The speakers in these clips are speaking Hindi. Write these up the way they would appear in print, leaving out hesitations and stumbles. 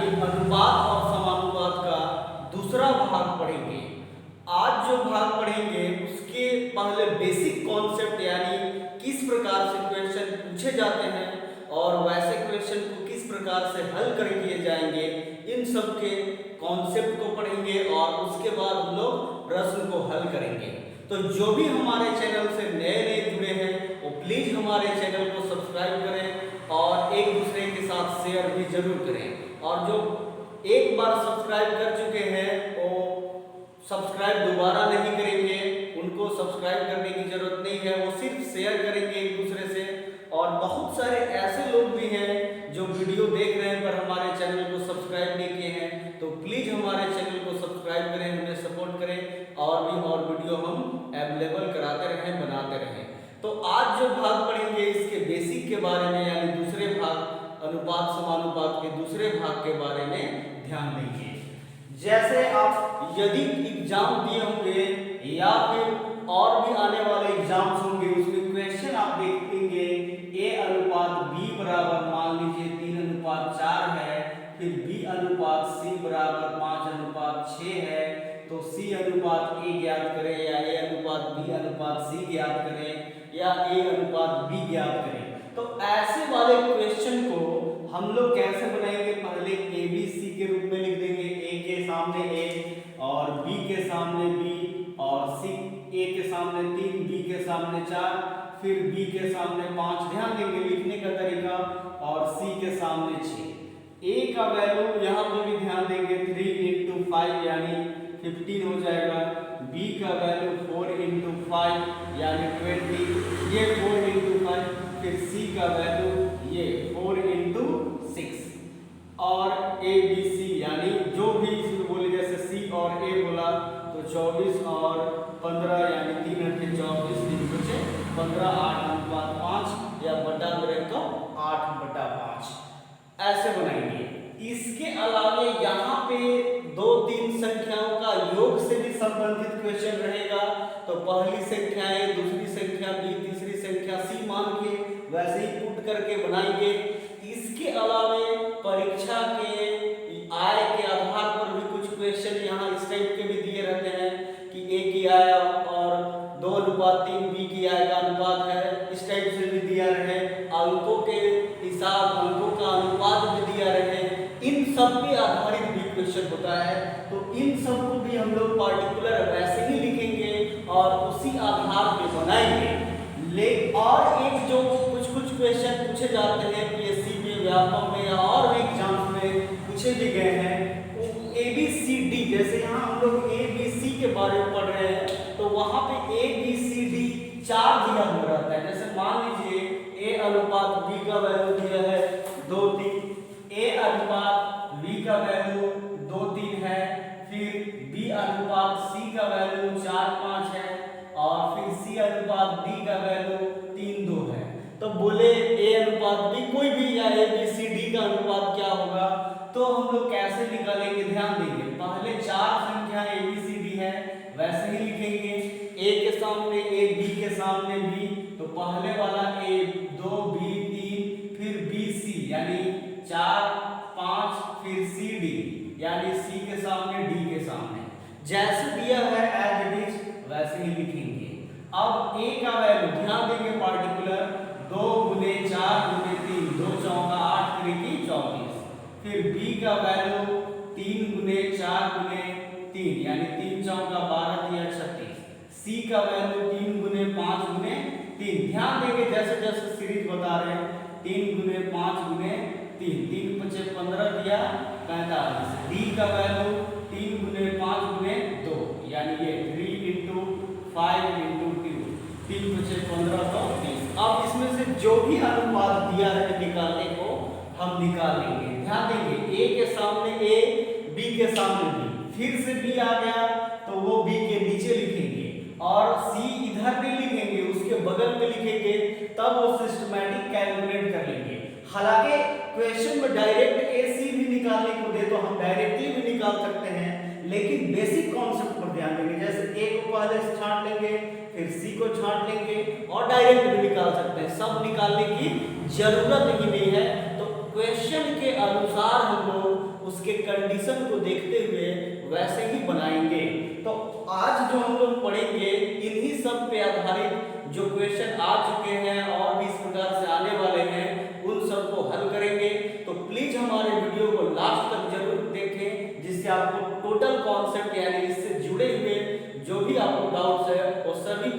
यानी अनुपात और समानुपात का दूसरा भाग पढ़ेंगे। आज जो भाग पढ़ेंगे उसके पहले बेसिक कॉन्सेप्ट यानी किस प्रकार से क्वेश्चन पूछे जाते हैं और वैसे क्वेश्चन को किस प्रकार से हल कर किए जाएंगे, इन सब के कॉन्सेप्ट को पढ़ेंगे और उसके बाद हम लोग प्रश्न को हल करेंगे। तो जो भी हमारे चैनल से नए नए जुड़े हैं वो प्लीज हमारे चैनल को सब्सक्राइब करें और एक दूसरे के साथ शेयर भी जरूर करें। और जो एक बार सब्सक्राइब कर चुके हैं वो सब्सक्राइब दोबारा नहीं करेंगे, उनको सब्सक्राइब करने की जरूरत नहीं है, वो सिर्फ शेयर करेंगे एक दूसरे से। और बहुत सारे ऐसे लोग भी हैं जो वीडियो देख रहे हैं पर हमारे चैनल को सब्सक्राइब नहीं किए हैं, तो प्लीज हमारे चैनल को सब्सक्राइब करें, हमें सपोर्ट करें और भी और वीडियो हम अवेलेबल कराते रहें, बनाते रहें। तो आज जो भाग पढ़ेंगे इसके बेसिक के बारे में यानी दूसरे भाग अनुपात समानुपात के दूसरे भाग के बारे में ध्यान देंगे। जैसे आप यदि एग्जाम दिए होंगे या फिर और भी आने वाले एग्जाम्स होंगे उसमें क्वेश्चन आप देखेंगे a अनुपात b बराबर मान लीजिए 3:4 है, फिर b अनुपात c बराबर 5:6 है, तो c अनुपात a ज्ञात करें या a अनुपात b अनुपात c ज्ञात करें या a अनुपात b ज्ञात करें। तो ऐसे वाले क्वेश्चन को हम लोग कैसे बनाएंगे, पहले a b c के रूप में लिख देंगे, a के सामने a और b के सामने b और c a के सामने 3, b के सामने 4, फिर b के सामने 5, ध्यान देंगे लिखने का तरीका, और c के सामने 6। a का वैल्यू यहाँ पे भी ध्यान देंगे 3 × 5 यानी 15 हो जाएगा, b का वैल्यू 4 × 5 यानी 20, ये 4 × 5, फिर c का वैल्यू ये 4 × 6 और a b c यानी जो भी इसमें बोले जैसे c और a बोला तो 24 और 15 यानी 3 × 24 3 बचे 15, 8:5 या बटा करें तो 8/5 ऐसे बनाएंगे। इसके अलावा यहाँ पे 2-3 संख्याओं का योग से भी संबंधित क्वेश्चन रहेगा। तो पहली संख्या है, दूसरी संख्या b, तीसरी संख्या c मान के वैसे ही पुट करके बनाएंगे। इसके अलावा परीक्षा के आय के आधार पर भी कुछ क्वेश्चन यहाँ इस टाइप के भी दिए रहते हैं कि a की आय और 2:3 b की आय का अनुपात है, इस टाइप से भी दिया रहे, अंकों के हिसाब अंकों का अनुपात भी दिया रहे, इन सब पे आधारित भी क्वेश्चन होता है। तो इन सब को भी हम लोग पार्टिकुलर वैसे ही लिखेंगे और उसी आधार पे बनाएंगे। और एक जो कुछ क्वेश्चन पूछे जाते हैं पीएससी में, व्यापक में या और भी एग्जाम्स में पूछे भी गए हैं, ABCD जैसे यहाँ हम लोग ABC के बारे में पढ़ रहे हैं तो वहाँ पे ABCD 4 दिया हुआ रहता है। जैसे मान लीजिए A अनुपात B का वैल्यू दिया है 2-3, A अनुपात B का वैल्यू 2-3 है, फिर B अनुपात C का वैल्यू 4-5 है और फिर C अनुपात D का वैल्यू 3-2 है। तो बोले A अनुपात B कोई भी या ABCD का अनुपात क्या होगा, तो हम लोग कैसे निकालेंगे, ध्यान देंगे। पहले 4 संख्या ABCD है वैसे ही लिखेंगे, A के सामने A, B के सामने B, तो पहले वाला A 2 B 3, फिर BC यानी 4 5, फिर CD यानी C के सामने D के सामने, जैसे दिया है एज इट इज वैसे ही लिखेंगे। अब A का वैल्यू ध्यान देंगे पार्टिकुलर 2 × 4 × 3, 2 चौका 8 3 24, फिर B का वैल्यू 3 × 4 × 3 यानी 3 चौका 12 × 36, C का वैल्यू 3 × 5 × 3, ध्यान देंगे जैसे जैसे सीरीज बता रहे हैं 3 × 5 × 3, 3 × 5 15 दिया 45, D का वैल्यू 3 × 5 × 2 यानी ये 3 × 5 × 2, 3 × 5 15 तो 20। अब इसमें से जो भी अनुपात दिया है निकालने को हम निकाल लेंगे। ध्यान देंगे A के सामने A, B के सामने B, फिर से B आ गया तो वो B के नीचे लिखेंगे और C इधर नहीं लिखेंगे, उसके बगल में लिखेंगे, तब वो सिस्टमैटिक कैलकुलेट कर लेंगे। हालांकि क्वेश्चन में डायरेक्ट AC भी निकालने को दे तो हम डायरेक्टली भी निकाल सकते हैं, लेकिन बेसिक कॉन्सेप्ट पर ध्यान देंगे। जैसे A को पहले से छांट लेंगे, फिर C को छांट लेंगे और डायरेक्ट भी निकाल सकते हैं, सब निकालने की जरूरत ही नहीं है। तो क्वेश्चन के अनुसार हम लोग उस उसके कंडीशन को देखते हुए वैसे ही बनाएंगे। तो आज जो हम लोग पढ़ेंगे इन्हीं सब पे आधारित जो क्वेश्चन आ चुके हैं और भी इस प्रकार से आने वाले हैं उन सब को हल करेंगे। तो प्लीज हमारे वीडियो को लास्ट तक जरूर देखें, जिससे आपको टोटल कॉन्सेप्ट यानी इससे जुड़े हुए जो भी आपको डाउट्स है वो सभी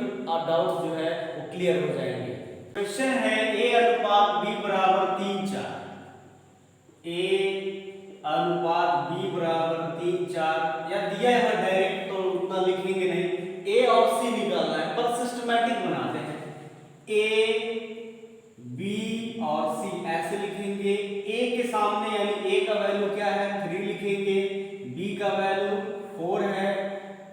डाउट्स जो है वो क्लियर हो जाएंगे। क्वेश्चन है a अनुपात b बराबर 3:4। a अनुपात b बराबर 3:4 या दिया है डायरेक्ट तो उतना लिखेंगे नहीं, a और c निकालना है पर सिस्टमैटिक बनाते हैं। a b और c ऐसे लिखेंगे। a के सामने यानी a का वैल्यू क्या है 3 लिखेंगे, b का वैल्यू 4 है,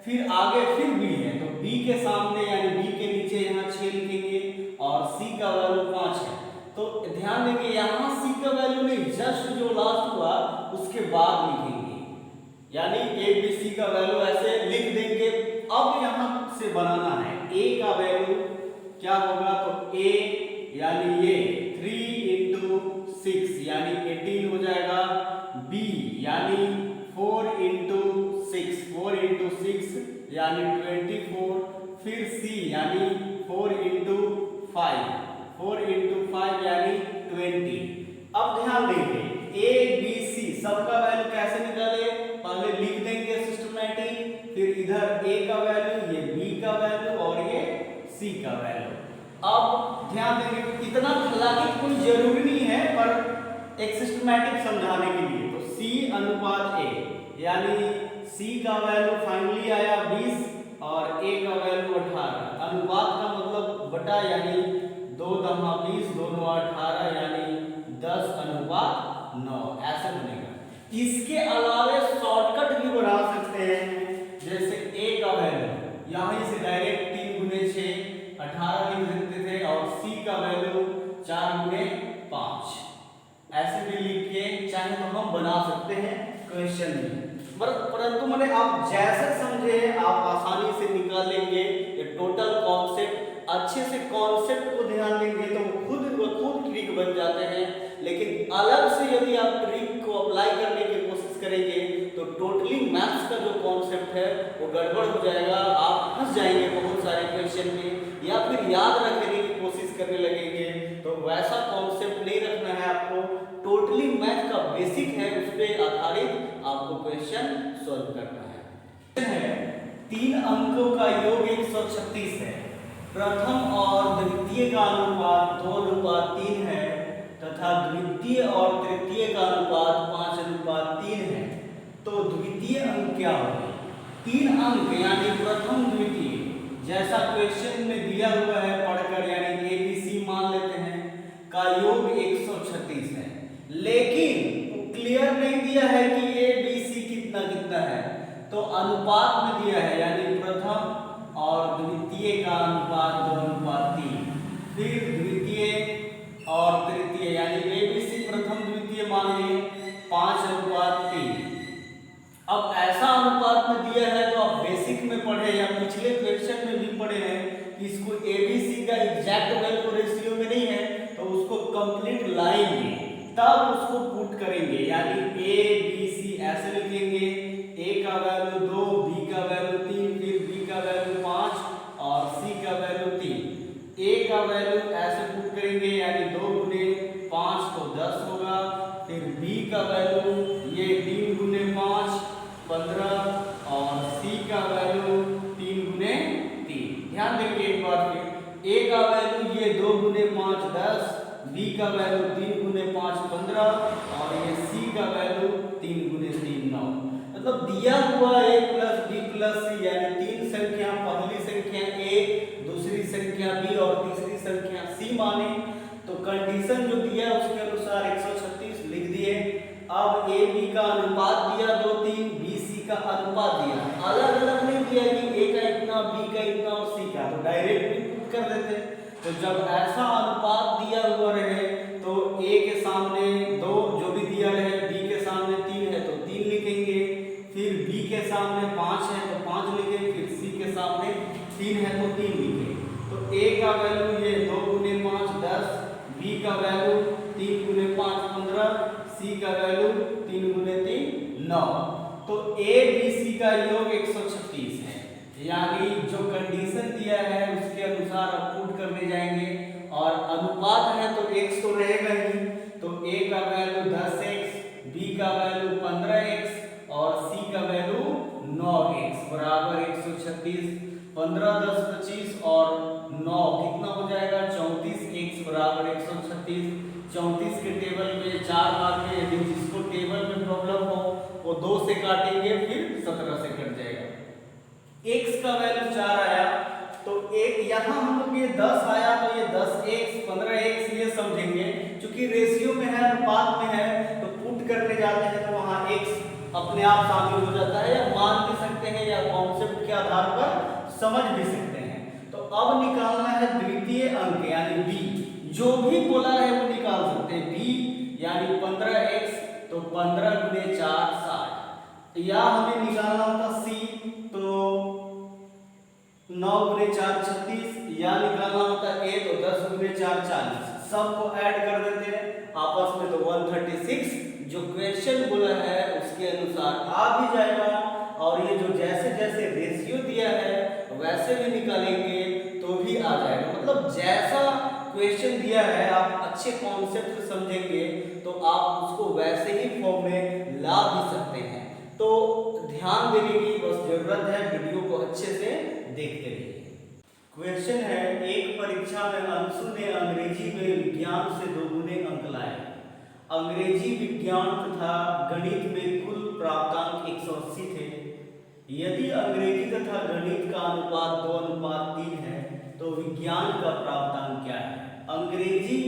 फिर आगे फिर b है तो b के सामने यानी b के नीचे यहाँ 6 लिखेंगे और c का वैल्यू 5 है। तो ध्यान देंगे यहाँ c का वैल्यू नहीं, जस्ट जो लास्ट हुआ उसके बाद लिखेंगे, यानी a b c का वैल्यू ऐसे लिख देंगे। अब यहाँ से बनाना है a का वैल्यू क्या होगा, तो a यानी ये 3 into 6 यानी 18 हो जाएगा, b यानी 4 into 6 यानी 24, फिर c यानी 4 into 5 यानी 20। अब ध्यान देंगे a b c सबका वैल्यू कैसे निकाले, पहले लिख देंगे सिस्टमैटिक, फिर इधर a का वैल्यू, ये b का वैल्यू और ये c का वैल्यू। अब ध्यान देंगे इतना हालांकि कोई जरूरी नहीं है पर एक सिस्टमैटिक समझाने के लिए, तो c अनुपात a यानी c का वैल्यू फाइनली आया 20 और a का वैल्यू 18। अनुपात का मतलब बटा यानी 2-20 दोनों 18 यानी 10:9 ऐसे बनेगा। इसके अलावे शॉर्टकट भी बना सकते हैं, जैसे a का वैल्यू यहीं से डायरेक्ट 3 गुने 6 18 लिख सकते थे और c का वैल्यू 4 गुने 5 ऐसे भी लिख के चाहे तो हम बना सकते हैं क्वेश्चन में, परंतु मैंने आप जैसे समझे आप आसानी से निकाल लेंगे। ये टोटल कॉन्सेप्ट अच्छे से कॉन्सेप्ट को ध्यान देंगे तो खुद ट्रिक बन जाते हैं, लेकिन अलग से यदि आप ट्रिक को अप्लाई करने की कोशिश करेंगे तो टोटली मैथ्स का जो कॉन्सेप्ट है वो गड़बड़ हो जाएगा, आप फंस जाएंगे बहुत सारे क्वेश्चन में या फिर याद रखने की कोशिश करने लगेंगे। तो वैसा कॉन्सेप्ट नहीं रखना है आपको, टोटली मैथ का बेसिक है उस पर आधारित आपको क्वेश्चन सॉल्व करना है। 3 अंकों का योग 136 है, प्रथम और द्वितीय का अनुपात 2:3 है तथा द्वितीय और तृतीय का अनुपात 5:3 है। तो द्वितीय अंक क्या होगा, 3 अंक यानी प्रथम द्वितीय जैसा क्वेश्चन में दिया हुआ है पढ़कर यानी a b c मान लेते हैं का योग 136 है, लेकिन क्लियर नहीं दिया है कि a b c कितना कितना है, तो अनुपात में दिया है यानी प्रथम और द्वितीय का अनुपात 2:3, फिर द्वितीय और तृतीय यानी a b c प्रथम द्वितीय मान लिए 5:3। अब ऐसा अनुपात में दिया है तो आप बेसिक में पढ़े या पिछले क्वेश्चन में भी पढ़े हैं कि इसको ABC का एग्जैक्ट वैल्यू रेशियो में नहीं है तो उसको कंप्लीट लाएंगे तब उसको पुट करेंगे, यानी ABC ऐसे लिखेंगे, A का वैल्यू 2, B का वैल्यू 3, फिर B का वैल्यू 5 और C का वैल्यू 3। A का वैल्यू ऐसे पुट करेंगे यानी 2 गुने 5 तो 10 होगा, फिर B का वैल्यू ये 3 गुने 5 15 और C का वैल्यू 3 गुने 3। ध्यान देंगे एक बार फिर A का वैल्यू ये 2 गुने 5 10, B का वैल्यू 3 गुने 5 15 और ये C का वैल्यू 3 गुने 3 9। मतलब दिया हुआ A plus B plus C यानी 3 संख्या, पहली संख्या A, दूसरी संख्या B और तीसरी संख्या C माने, तो कंडीशन जो दिया उसके अनुसार 136 लिख दिए। अब A B का अनुपात दिया 2:3, B C का अनुपात दिया, अलग अलग नहीं दिया कि A का इतना B का इतना और C का, तो डायरेक्ट भी पुट कर देते। तो जब ऐसा अनुपात दिया हुआ रहे तो A के सामने 2 जो भी दिया रहे, B के सामने 3 है तो 3 लिखेंगे, फिर B के सामने 5 है तो 5 लिखेंगे, फिर C के सामने 3 है तो 3 लिखेंगे। तो A का वैल्यू ये 2 गुने 5 10, B का वैल्यू 3 गुने 5 15, सी का वैल्यू 3 गुने 3 9। तो ए बी सी का योग 136 है, यानी जो कंडीशन दिया है उसके अनुसार अब पुट करने जाएंगे और अनुपात है तो x तो रहेगा ही, तो a का वैल्यू 10x, b का वैल्यू 15x और c का वैल्यू 9x बराबर 136। 15 10 25 और 9 कितना हो जाएगा 34x बराबर 136। 34 के टेबल में 4 मार्क है, यदि जिसको टेबल में प्रॉब्लम हो वो 2 से काटेंगे फिर 17 से कट जाएगा। x का वैल्यू 4 आया तो एक यहाँ हम लोग ये 10 आया तो ये 10x 15x ये समझेंगे, क्योंकि रेशियो में है अनुपात में है तो पुट करने जाते हैं तो वहाँ x अपने आप शामिल हो जाता है, या मान भी सकते हैं या कॉन्सेप्ट के आधार पर समझ भी सकते हैं। तो अब निकालना है द्वितीय अंक यानी b, जो भी बोला है वो निकाल सकते हैं। b यानी 15x तो 15 गुने 4 60, या हमें निकालना होता c तो 9 गुने 4 36, या निकालना होता a तो 10 गुने 4 40। सबको ऐड कर देते हैं आपस में तो 136 जो क्वेश्चन बोला है उसके अनुसार आ भी जाएगा। और ये जो जैसे जैसे रेशियो दिया है वैसे भी निकालेंगे तो भी आ जाएगा, मतलब जैसा क्वेश्चन दिया है आप अच्छे कॉन्सेप्ट से समझेंगे तो आप उसको वैसे ही फॉर्म में ला भी सकते हैं। तो ध्यान देने की बस जरूरत है, वीडियो को अच्छे से देखते रहिए। क्वेश्चन है, एक परीक्षा में अंशु ने अंग्रेजी में विज्ञान से 2 गुने अंक लाए। अंग्रेजी विज्ञान तथा गणित में कुल प्राप्तांक 180 थे। यदि अंग्रेजी तथा गणित का अनुपात 2:3 है तो विज्ञान का प्राप्तांक क्या है? अंग्रेजी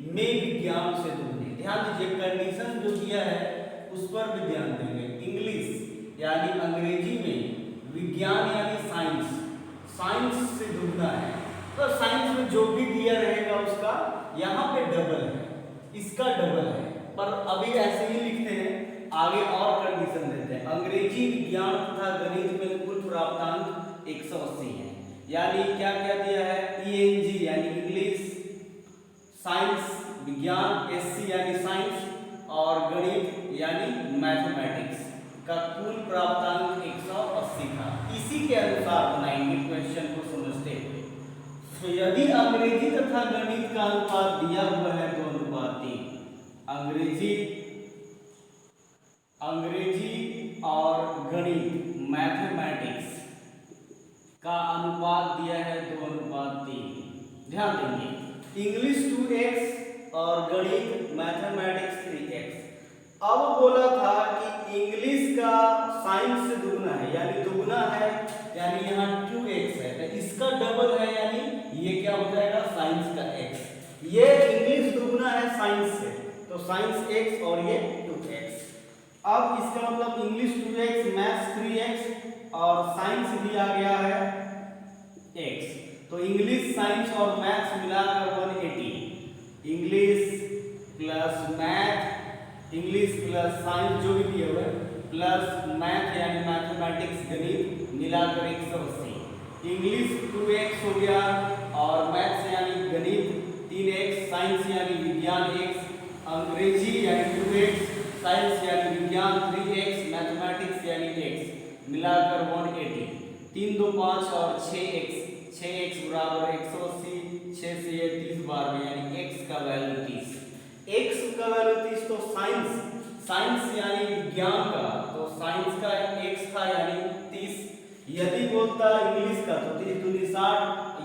में विज्ञान से 2 गुने, ध्यान दीजिए कंडीशन जो दिया है उस पर भी ध्यान देंगे। इंग्लिश यानी अंग्रेजी में, विज्ञान यानी साइंस, साइंस से दुगना है तो साइंस में जो भी दिया रहेगा उसका यहाँ पे डबल है, इसका डबल है, पर अभी ऐसे ही लिखते हैं, आगे और कंडीशन देते हैं। अंग्रेजी विज्ञान तथा गणित में कुल प्राप्तांक 180 है, यानी क्या क्या दिया है? ENG यानी इंग्लिश, साइंस विज्ञान, SC यानी साइंस और गणित यानी मैथमेटिक्स का कुल प्राप्तांक 180 था। इसी के अनुसार बनाएंगे क्वेश्चन को समझते हुए। तो यदि अंग्रेजी तथा गणित का अनुपात दिया हुआ है 2:3, अंग्रेजी और गणित मैथमेटिक्स का अनुपात दिया है 2:3, ध्यान देंगे इंग्लिश 2x और गणित मैथमेटिक्स 3x। अब बोला था कि इंग्लिश का साइंस से दुगना है, यानी दुगना है यानी यहाँ 2x है, तो इसका डबल है यानी ये क्या हो जाएगा साइंस का x। ये इंग्लिश दुगना है साइंस से तो साइंस x और ये 2x। अब इसका मतलब इंग्लिश 2x, मैथ्स 3x और साइंस भी आ गया है x, तो इंग्लिश साइंस और मैथ्स मिलाकर 180। English plus math, English plus science जो भी दिया हुआ है प्लस मैथ यानी मैथमेटिक्स गणित मिलाकर 180। इंग्लिश 2x हो गया और मैथ्स यानी गणित 3x, साइंस यानी विज्ञान x, अंग्रेजी यानी 2x, साइंस यानी विज्ञान 3x, मैथमेटिक्स यानी x मिलाकर 180। 3 2 5 और 6x बराबर 180, 6 से ये 30 बार में यानी x का वैल्यू 30। x का वैल्यू 30 तो साइंस यानी विज्ञान का, तो साइंस का x था यानी 30। यदि बोलता इंग्लिश का तो 30 दूनी 60,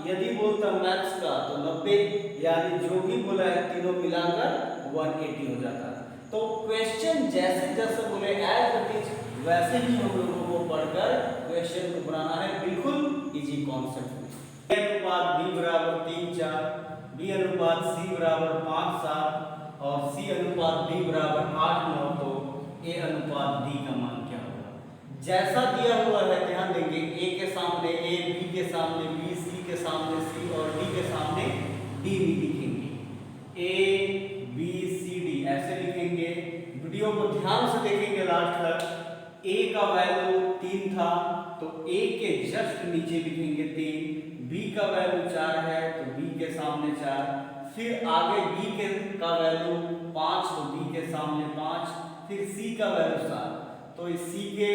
यदि बोलता मैथ्स का तो 90, यानी जो भी बोला है तीनों मिलाकर 180 हो जाता। तो क्वेश्चन जैसे जैसे बोले एज इट इज वैसे ही हम लोगों को पढ़कर क्वेश्चन को बनाना है, बिल्कुल इजी कॉन्सेप्ट। a अनुपात b बराबर 3 4, b अनुपात c बराबर 5 7 और c अनुपात d बराबर 8 9, तो a अनुपात d का मान क्या होगा? जैसा दिया हुआ है ध्यान देंगे, a के सामने a, b के सामने b, c के सामने c और d के सामने d भी लिखेंगे। a b c d ऐसे लिखेंगे। वीडियो को ध्यान से देखेंगे लास्ट तक। a का वैल्यू 3 था तो a के जस्ट नीचे लिखेंगे 3, b का वैल्यू 4 है तो b के सामने 4, फिर आगे b का वैल्यू 5 तो b के सामने 5, फिर c का वैल्यू 7, तो इस c के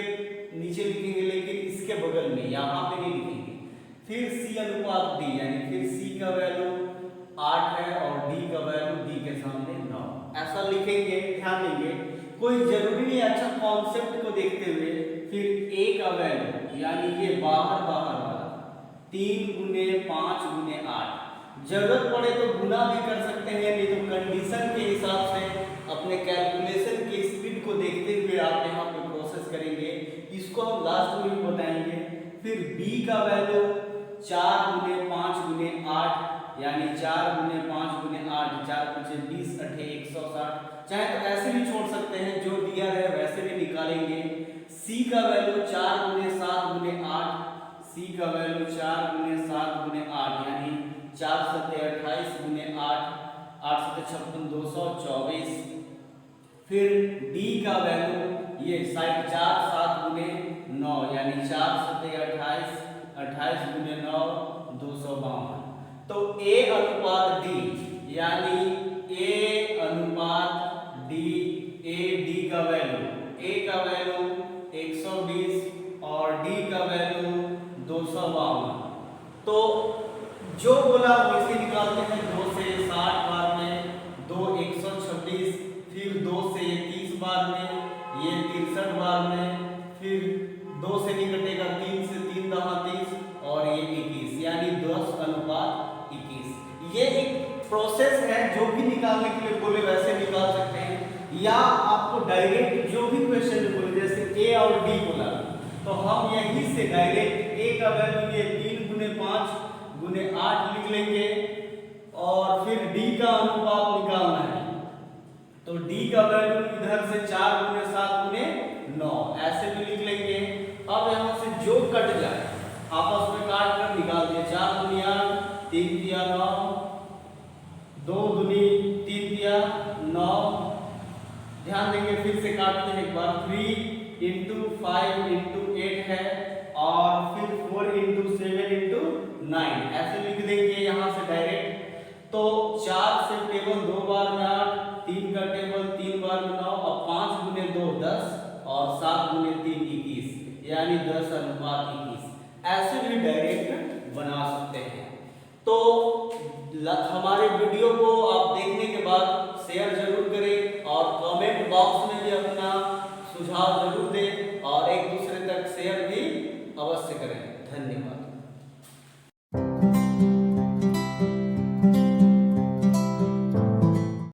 नीचे लिखेंगे लेकिन इसके बगल में, यहाँ पे नहीं लिखेंगे। फिर c अनुपात d, यानी फिर c का वैल्यू 8 है और d का वैल्यू d के सामने 9, ऐसा लिखेंगे। ध्यान देंगे, कोई जरूरी नहीं, अच्छा कॉन्सेप्ट को देखते हुए। फिर a का वैल्यू यानी ये बाहर बाहर वाला 3 गुने 5 गुने 8, जरूरत पड़े तो गुना भी कर सकते हैं, नहीं तो कंडीशन के हिसाब से अपने कैलकुलेशन की स्पीड को देखते हुए आप यहाँ पे प्रोसेस करेंगे, इसको हम लास्ट में भी बताएंगे। फिर b का वैल्यू 4 गुने 5 गुने 8, यानी 4 गुने 5 गुने 8, 4 5 20 8 160, चाहे तो ऐसे भी छोड़ सकते हैं, जो दिया है वैसे भी निकालेंगे। c का वैल्यू 4 गुने 7 गुने 8, c का वैल्यू 4 गुने 7 गुने 8, यानी 4 सत्ते 28 गुने 8, 8 सत्ते 56 224। फिर d का वैल्यू ये साइड 4 7 गुने 9, यानी 4 सत्ते 28, 28 गुने 9 252। तो a अनुपात d, यानी a अनुपात d, d का वैल्यू, a का वैल्यू 120 और d का वैल्यू 252। तो जो बोला वैसे निकालते हैं। 2 से 60 बार में, 2 126, फिर 2 से ये 30 बार में, ये 63 बार में, फिर 2 से नहीं कटेगा, 3 से 3 दहा 30 और ये 21, यानी 10 अनुपात 21। ये एक प्रोसेस है, जो भी निकालने के लिए बोले वैसे निकाल सकते हैं, या आपको डायरेक्ट जो भी क्वेश्चन बोले, जैसे a और d बोला तो हम यहीं से डायरेक्ट a का वैल्यू ये 3 गुने 5 गुने 8 लिख लेंगे, और फिर d का अनुपात निकालना है, तो d का वैल्यू इधर से 4 गुने 7 गुने 9, ऐसे भी लिख लेंगे। अब यहाँ से जो कट जाए आपस में काट कर निकाल दिए। 4 दुनिया 3 दिया 9, 2 दुनी 3 दिया 9। ध्यान देंगे, फिर से काटते हैं एक बार। 3 इंटू 5 इंटू 8 है, और फिर 4 इंटू 7 इंटू 9, ऐसे लिख देंगे यहाँ से डायरेक्ट। तो 4 से टेबल 2 बार में 8, 3 का टेबल 3 बार में 9, और 5 गुने 2 10, और 7 गुने 3 21, यानी 10 अनुपात 21, ऐसे भी डायरेक्ट बना सकते हैं। तो हमारे वीडियो को आप देखने के बाद शेयर जरूर करें, और कमेंट बॉक्स में भी अपना